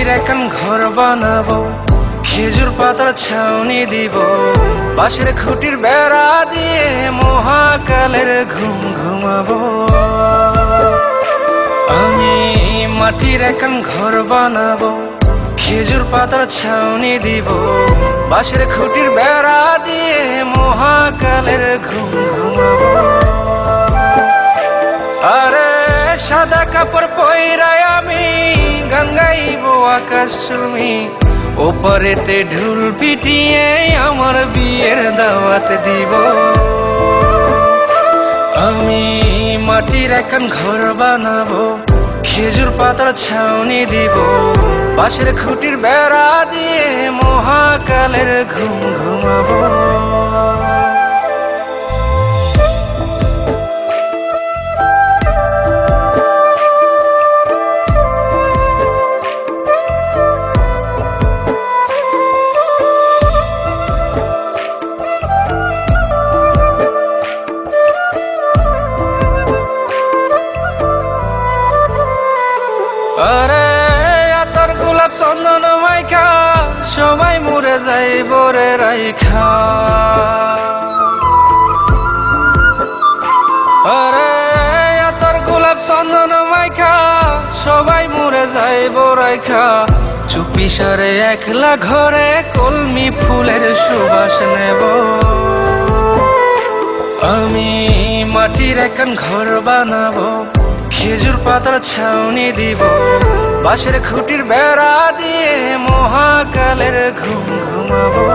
মাটির এখন ঘর বানাবো, খেজুর পাতার ছাউনি দিব, বাঁশের খুঁটির বেড়া দিয়ে মহাকালের ঘুম ঘুমাবো। আমি মাটির এখন ঘর বানাবো, খেজুর পাতার ছাউনি দিব, বাঁশের খুঁটির বেড়া দিয়ে মহাকালের ঘুম ঘুমাবো। আরে সাদা কাপড় পয়রায় আমি গান গাইব আকাশ চুমি, ওপারেতে ঢুল পিটিয়ে আমার বিয়ের দাওয়াত দিব। আমি মাটির এখন ঘর বানাবো, খেজুর পাতার ছাউনি দিব, বাঁশের খুঁটির বেড়া দিয়ে মহাকালের ঘুম ঘুমাবো। আরে আতর গোলাপ চন্দন মাইখা সবাই মরে যাইব রে রাইখা। আরে আতর গোলাপ চন্দন মাইখা সবাই মরে যাইব রাইখা, চুপি সারে একলা ঘরে কলমি ফুলের সুবাস নেব। আমি মাটির এখন ঘর বানাবো, খেজুর পাতার ছাউনি দিব, বাঁশের খুঁটির বেড়া দিয়ে মহাকালের ঘুম ঘুমাবো।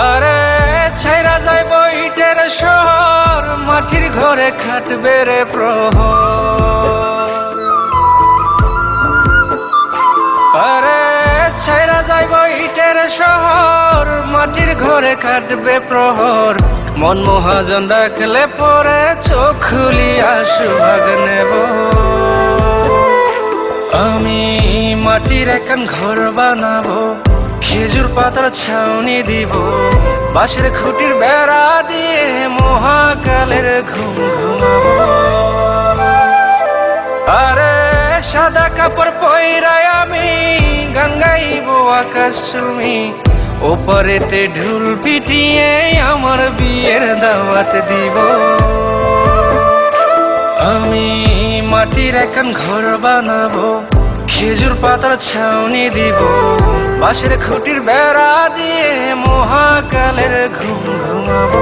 আরে ছাইরা যাইব ইটের শহর, মাটির ঘরে খাটবে রে প্রহর। আরে ছাইরা যাইব ইটের শহর, মাটির ঘরে খাটবে প্রহর, মন মহাজন ডাকলে পরে চোখ খুলিয়া সুভাগ নেব। আমি মাটির এখন ঘর বানাবো, খেজুর পাতার ছাউনি দিব, বাঁশের খুঁটির বেড়া দিয়ে মহাকালের ঘুম ঘুমাবো। আরে সাদা কাপড় পয়রায় আমি গান গাইব আকাশ চুমি, ওপারেতে ঢুল পিটিয়ে আমার বিয়ের দাওয়াত দিব। আমি মাটির এখন ঘর বানাবো, খেজুর পাতার ছাউনি দিব, বাঁশের খুঁটির বেড়া দিয়ে মহাকালের ঘুম ঘুমাবো।